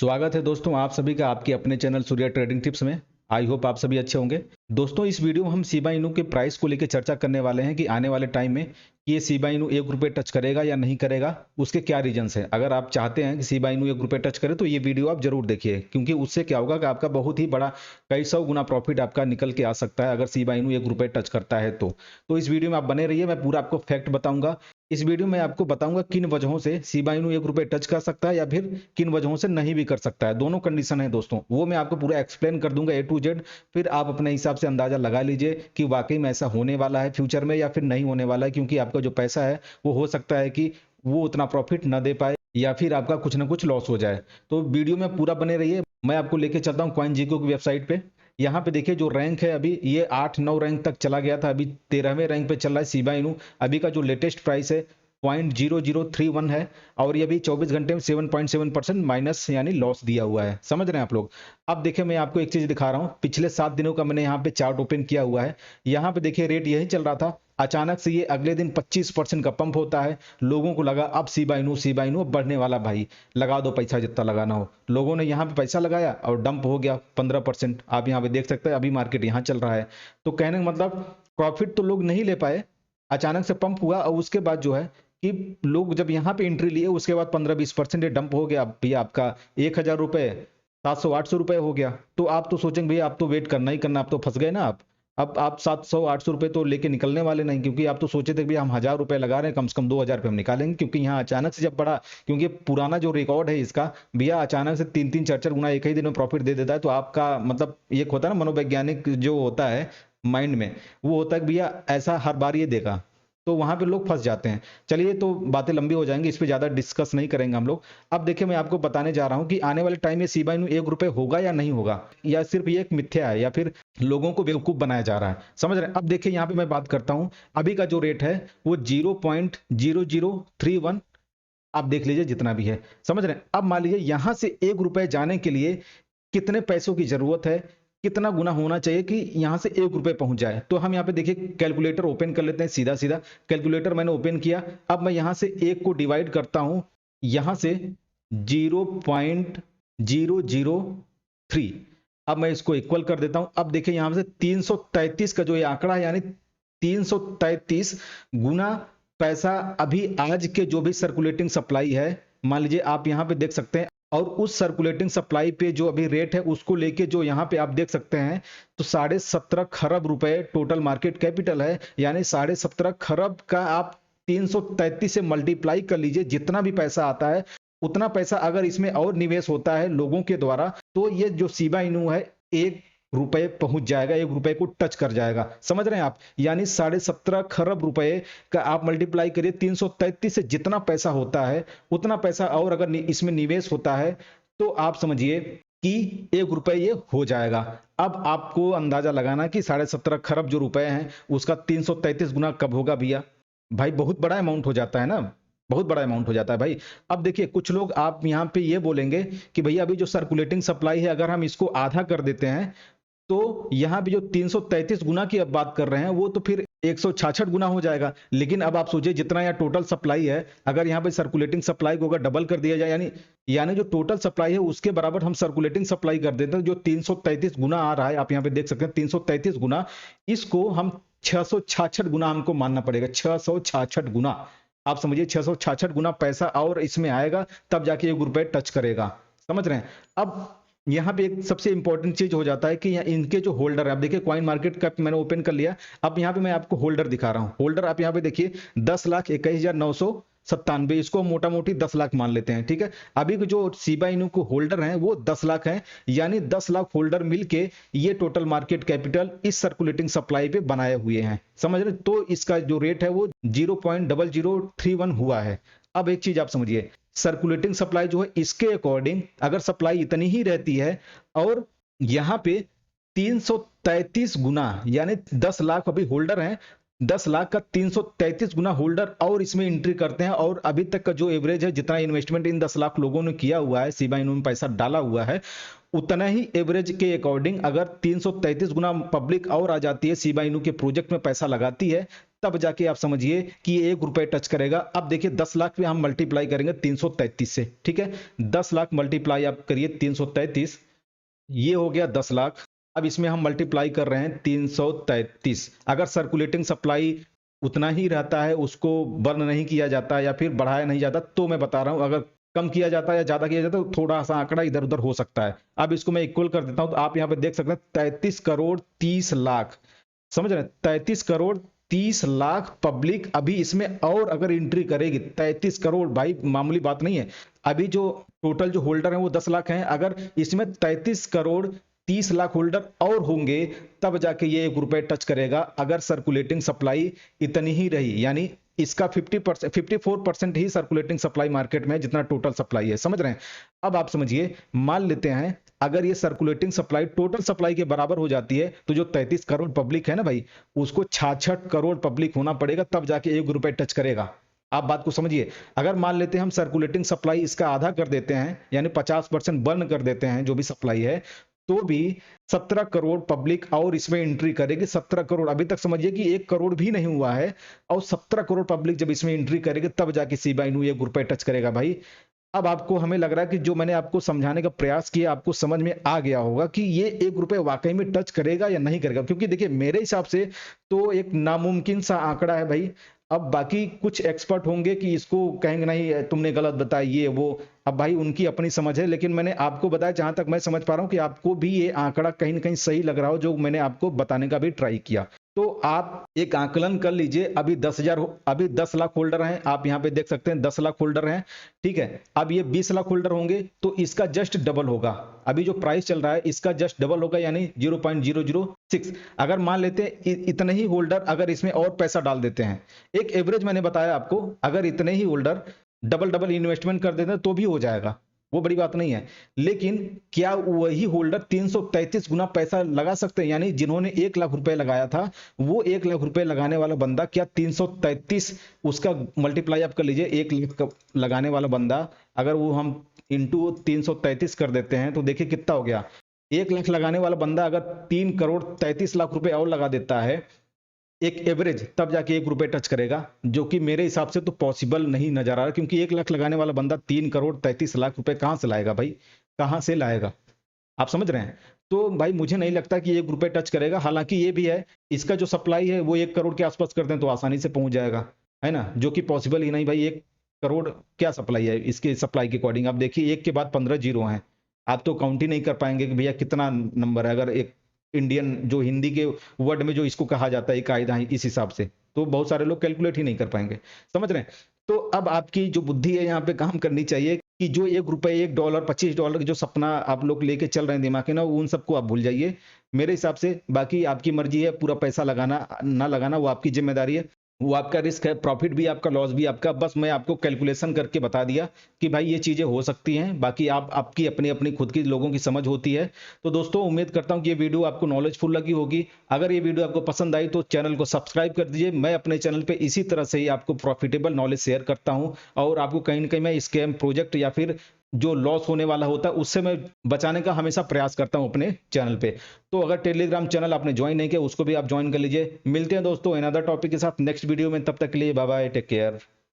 स्वागत है दोस्तों आप सभी का आपके अपने चैनल सूर्या ट्रेडिंग टिप्स में। आई होप आप सभी अच्छे होंगे। दोस्तों इस वीडियो में हम शिबा इनू के प्राइस को लेकर चर्चा करने वाले हैं कि आने वाले टाइम में ये शिबा इनू ₹1 टच करेगा या नहीं करेगा, उसके क्या रीजंस हैं। अगर आप चाहते हैं कि शिबा इनू ₹1 टच करे तो ये वीडियो आप जरूर देखिए, क्योंकि उससे क्या होगा कि आपका बहुत ही बड़ा कई सौ गुना प्रॉफिट आपका निकल के आ सकता है अगर शिबा इनू ₹1 टच करता है तो इस वीडियो में आप बने रहिए। मैं पूरा आपको फैक्ट बताऊंगा। इस वीडियो में आपको बताऊंगा किन वजहों से शिबा इनू ₹1 टच कर सकता है या फिर किन वजहों से नहीं भी कर सकता है। दोनों कंडीशन है दोस्तों, वो मैं आपको पूरा एक्सप्लेन कर दूंगा A to Z। फिर आप अपने हिसाब से अंदाजा लगा लीजिए कि वाकई में ऐसा होने वाला है फ्यूचर में या फिर नहीं होने वाला है, क्योंकि आपका जो पैसा है वो हो सकता है कि वो उतना प्रॉफिट ना दे पाए या फिर आपका कुछ ना कुछ लॉस हो जाए। तो वीडियो में पूरा बने रहिए। मैं आपको लेके चलता हूँ CoinGecko की वेबसाइट पे। यहाँ पे देखिए जो रैंक है अभी ये 8-9 रैंक तक चला गया था, अभी 13वें रैंक पे चल रहा है शिबा इनू। अभी का जो लेटेस्ट प्राइस है 0.0031 है और ये भी 24 घंटे में 7.7% माइनस यानी लॉस दिया हुआ है। समझ रहे हैं आप लोग। अब देखिए मैं आपको एक चीज दिखा रहा हूँ, पिछले 7 दिनों का मैंने यहाँ पे चार्ट ओपन किया हुआ है। यहाँ पे देखिए रेट यही चल रहा था, अचानक से ये अगले दिन 25% का पंप होता है। लोगों को लगा अब शिबा इनू बढ़ने वाला, भाई लगा दो पैसा जितना लगाना हो। लोगों ने यहाँ पे पैसा लगाया और डंप हो गया 15%। आप यहाँ पे देख सकते हैं अभी मार्केट यहाँ चल रहा है। तो कहने का मतलब प्रॉफिट तो लोग नहीं ले पाए, अचानक से पंप हुआ और उसके बाद जो है कि लोग जब यहाँ पे एंट्री लिए उसके बाद 15-20% डंप हो गया। भैया आपका 1,000 रुपए 700-800 रुपए हो गया। तो आप तो सोचेंगे भैया आप तो वेट करना ही करना, आप तो फंस गए ना। आप अब आप 700-800 रुपए तो लेके निकलने वाले नहीं, क्योंकि आप तो सोचे थे भैया हम 1,000 रुपए लगा रहे हैं, कम से कम 2,000 रुपए हम निकालेंगे। क्योंकि यहाँ अचानक से जब बढ़ा, क्योंकि पुराना जो रिकॉर्ड है इसका भैया अचानक से 3-3 4-4 गुना एक ही दिन में प्रॉफिट दे देता है। तो आपका मतलब एक होता है ना मनोवैज्ञानिक जो होता है माइंड में, वो होता है कि भैया ऐसा हर बार ये देगा। तो वहां पे लोग फंस जाते हैं। चलिए तो बातें लंबी हो जाएंगी, इस पे ज्यादा डिस्कस नहीं करेंगे हम लोग। अब देखिए मैं आपको बताने जा रहा हूं कि आने वाले टाइम में शिबा इनू ₹1 होगा या नहीं होगा, या सिर्फ ये एक मिथ्या है या फिर लोगों को बेवकूफ बनाया जा रहा है। समझ रहे हैं। अब देखिए यहाँ पे मैं बात करता हूं, अभी का जो रेट है वो 0.0031 आप देख लीजिए जितना भी है। समझ रहे हैं। अब मान लीजिए यहां से ₹1 जाने के लिए कितने पैसों की जरूरत है, कितना गुना होना चाहिए कि यहां से ₹1 पहुंच जाए। तो हम यहाँ पे देखिए कैलकुलेटर ओपन कर लेते हैं। सीधा सीधा कैलकुलेटर मैंने ओपन किया। अब मैं यहां से 1 को डिवाइड करता हूं यहां से 0.003। अब मैं इसको इक्वल कर देता हूं। अब देखिए यहां से 333 का जो ये आंकड़ा है, यानी 333 गुना पैसा अभी आज के जो भी सर्कुलेटिंग सप्लाई है, मान लीजिए आप यहां पे देख सकते हैं, और उस सर्कुलेटिंग सप्लाई पे जो अभी रेट है उसको लेके जो यहाँ पे आप देख सकते हैं, तो 17.5 खरब रुपए टोटल मार्केट कैपिटल है। यानी 17.5 खरब का आप 333 से मल्टीप्लाई कर लीजिए। जितना भी पैसा आता है उतना पैसा अगर इसमें और निवेश होता है लोगों के द्वारा, तो ये जो शिबा इनू है ₹1 पहुंच जाएगा, ₹1 को टच कर जाएगा। समझ रहे हैं आप। यानी 17.5 खरब रुपए का आप मल्टीप्लाई करिए 333 से, जितना पैसा होता है उतना पैसा और अगर इसमें निवेश होता है तो आप समझिए कि ₹1 ये हो जाएगा। अब आपको अंदाजा लगाना कि 17.5 खरब जो रुपए हैं उसका 333 गुना कब होगा भैया। भाई बहुत बड़ा अमाउंट हो जाता है ना, बहुत बड़ा अमाउंट हो जाता है भाई। अब देखिए कुछ लोग आप यहाँ पे ये बोलेंगे कि भैया अभी जो सर्कुलेटिंग सप्लाई है अगर हम इसको आधा कर देते हैं तो यहाँ पे जो 333 गुना की अब बात कर रहे हैं वो तो फिर 166 गुना हो जाएगा। लेकिन अब आप सोचिए जितना यहाँ टोटल सप्लाई है, अगर यहाँ पे सर्कुलेटिंग सप्लाई को अगर डबल कर दिया जाए, यानी जो टोटल सप्लाई है उसके बराबर हम सर्कुलेटिंग सप्लाई कर देते हैं, जो 333 गुना आ रहा है आप यहाँ पे देख सकते हैं 333 गुना, इसको हम 666 गुना हमको मानना पड़ेगा। 666 गुना आप समझिए, 666 गुना पैसा और इसमें आएगा तब जाके ₹1 टच करेगा। समझ रहे हैं। अब यहाँ पे एक सबसे इंपॉर्टेंट चीज हो जाता है कि इनके जो होल्डर है, आप देखिए कॉइन मार्केट कैप मैंने ओपन कर लिया। अब यहाँ पे मैं आपको होल्डर दिखा रहा हूँ। होल्डर आप यहाँ पे देखिए 10,21,997, इसको मोटा मोटी 10 लाख मान लेते हैं। ठीक है। अभी जो शिबा इनू को होल्डर हैं वो 10 लाख हैं, यानी 10 लाख होल्डर मिलके ये टोटल मार्केट कैपिटल इस सर्कुलेटिंग सप्लाई पे बनाए हुए हैं। समझ रहे। तो इसका जो रेट है वो 0.0031 हुआ है। अब एक चीज आप समझिए, सर्कुलेटिंग सप्लाई जो है इसके अकॉर्डिंग अगर सप्लाई इतनी ही रहती है और यहां पे 333 गुना, यानी 10 लाख अभी होल्डर हैं, 10 लाख का 333 गुना होल्डर और इसमें एंट्री करते हैं, और अभी तक का जो एवरेज है जितना इन्वेस्टमेंट इन 10 लाख लोगों ने किया हुआ है शिबा इनू में पैसा डाला हुआ है उतना ही एवरेज के अकॉर्डिंग अगर 333 गुना पब्लिक और आ जाती है, शिबा इनू के प्रोजेक्ट में पैसा लगाती है, तब जाके आप समझिए कि ये 1 रुपए टच करेगा। अब देखिए 10 लाख पे हम मल्टीप्लाई करेंगे 333 से, ठीक है, 10 लाख मल्टीप्लाई आप करिए 333, ये हो गया 10 लाख। अब इसमें हम मल्टीप्लाई कर रहे हैं 333। अगर सर्कुलेटिंग सप्लाई उतना ही रहता है, उसको बर्न नहीं किया जाता या फिर बढ़ाया नहीं जाता, तो मैं बता रहा हूं अगर कम किया जाता है या ज्यादा किया जाता है तो थोड़ा सा आंकड़ा इधर उधर हो सकता है। अब इसको मैं इक्वल कर देता हूं तो आप यहां पे देख सकते हैं 33 करोड़ 30 लाख, समझ रहे हैं, 33 करोड़ 30 लाख पब्लिक अभी इसमें और अगर एंट्री करेगी। 33 करोड़ भाई मामूली बात नहीं है। अभी जो टोटल जो होल्डर है वो 10 लाख हैं, अगर इसमें 33 करोड़ 30 लाख होल्डर और होंगे तब जाके ये 1 रुपए टच करेगा, अगर सर्कुलेटिंग सप्लाई इतनी ही रही। यानी इसका 50% 54% ही सर्कुलेटिंग सप्लाई मार्केट में है जितना टोटल सप्लाई है, समझ रहे हैं। अब आप समझिए, मान लेते हैं अगर ये सर्कुलेटिंग सप्लाई टोटल सप्लाई के बराबर हो जाती है तो जो 33 करोड़ पब्लिक है ना भाई, उसको 66 करोड़ पब्लिक होना पड़ेगा तब जाके 1 रुपए टच करेगा। आप बात को समझिए, अगर मान लेते हैं हम सर्कुलेटिंग सप्लाई इसका आधा कर देते हैं, यानी 50% बर्न कर देते हैं जो भी सप्लाई है, तो भी 17 करोड़ पब्लिक और इसमें एंट्री करेगी। 17 करोड़, अभी तक समझिए कि 1 करोड़ भी नहीं हुआ है, और 17 करोड़ पब्लिक जब इसमें एंट्री करेगी तब जाके शिबा इनू 1 रुपए टच करेगा भाई। अब आपको हमें लग रहा है कि जो मैंने आपको समझाने का प्रयास किया आपको समझ में आ गया होगा कि ये 1 रुपए वाकई में टच करेगा या नहीं करेगा, क्योंकि देखिए मेरे हिसाब से तो एक नामुमकिन सा आंकड़ा है भाई। अब बाकी कुछ एक्सपर्ट होंगे कि इसको कहेंगे नहीं तुमने गलत बताया ये वो, अब भाई उनकी अपनी समझ है, लेकिन मैंने आपको बताया जहां तक मैं समझ पा रहा हूं कि आपको भी ये आंकड़ा कहीं ना कहीं सही लग रहा हो जो मैंने आपको बताने का भी ट्राई किया। तो आप एक आकलन कर लीजिए, अभी 10,000 अभी 10 लाख होल्डर हैं, आप यहां पे देख सकते हैं 10 लाख होल्डर हैं, ठीक है। अब ये 20 लाख होल्डर होंगे तो इसका जस्ट डबल होगा, अभी जो प्राइस चल रहा है इसका जस्ट डबल होगा, यानी 0.006। अगर मान लेते हैं इतने ही होल्डर अगर इसमें और पैसा डाल देते हैं, एक एवरेज मैंने बताया आपको, अगर इतने ही होल्डर डबल डबल इन्वेस्टमेंट कर देते हैं तो भी हो जाएगा, वो बड़ी बात नहीं है। लेकिन क्या वही होल्डर 333 गुना पैसा लगा सकते हैं? यानी जिन्होंने 1 लाख रुपए लगाया था, वो 1 लाख रुपए लगाने वाला बंदा क्या 333 उसका मल्टीप्लाई आप कर लीजिए, 1 लाख लगाने वाला बंदा अगर वो हम इंटू 333 कर देते हैं तो देखिए कितना हो गया। 1 लाख लगाने वाला बंदा अगर 3 करोड़ 33 लाख रुपए और लगा देता है एक एवरेज, तब जाके 1 रुपए टच करेगा, जो कि मेरे हिसाब से तो पॉसिबल नहीं नजर आ रहा, क्योंकि 1 लाख लगाने वाला बंदा 3 करोड़ 33 लाख रुपए कहां से लाएगा भाई, कहां से लाएगा? आप समझ रहे हैं। तो भाई मुझे नहीं लगता कि 1 रुपए टच करेगा। हालांकि ये भी है, इसका जो सप्लाई है वो 1 करोड़ के आसपास कर दें तो आसानी से पहुंच जाएगा, है ना, जो कि पॉसिबल ही नहीं भाई। 1 करोड़ क्या सप्लाई है, इसके सप्लाई के अकॉर्डिंग आप देखिए 1 के बाद 15 जीरो हैं, आप तो काउंट ही नहीं कर पाएंगे कि भैया कितना नंबर है। अगर एक इंडियन जो हिंदी के वर्ड में जो इसको कहा जाता है कायदा इस हिसाब से, तो बहुत सारे लोग कैलकुलेट ही नहीं कर पाएंगे, समझ रहे हैं। तो अब आपकी जो बुद्धि है यहाँ पे काम करनी चाहिए कि जो 1 रुपए 1 डॉलर 25 डॉलर की जो सपना आप लोग लेके चल रहे हैं दिमाग में ना, उन सबको आप भूल जाइए मेरे हिसाब से। बाकी आपकी मर्जी है, पूरा पैसा लगाना ना लगाना वो आपकी जिम्मेदारी है, वो आपका रिस्क है, प्रॉफिट भी आपका लॉस भी आपका। बस मैं आपको कैलकुलेशन करके बता दिया कि भाई ये चीजें हो सकती हैं, बाकी आप आपकी अपनी अपनी खुद की लोगों की समझ होती है। तो दोस्तों उम्मीद करता हूं कि ये वीडियो आपको नॉलेजफुल लगी होगी। अगर ये वीडियो आपको पसंद आई तो चैनल को सब्सक्राइब कर दीजिए। मैं अपने चैनल पे इसी तरह से ही आपको प्रॉफिटेबल नॉलेज शेयर करता हूं, और आपको कहीं ना कहीं मैं स्कैम प्रोजेक्ट या फिर जो लॉस होने वाला होता है उससे मैं बचाने का हमेशा प्रयास करता हूं अपने चैनल पे। तो अगर टेलीग्राम चैनल आपने ज्वाइन नहीं किया उसको भी आप ज्वाइन कर लीजिए। मिलते हैं दोस्तों अनदर टॉपिक के साथ नेक्स्ट वीडियो में, तब तक के लिए बाय बाय, टेक केयर।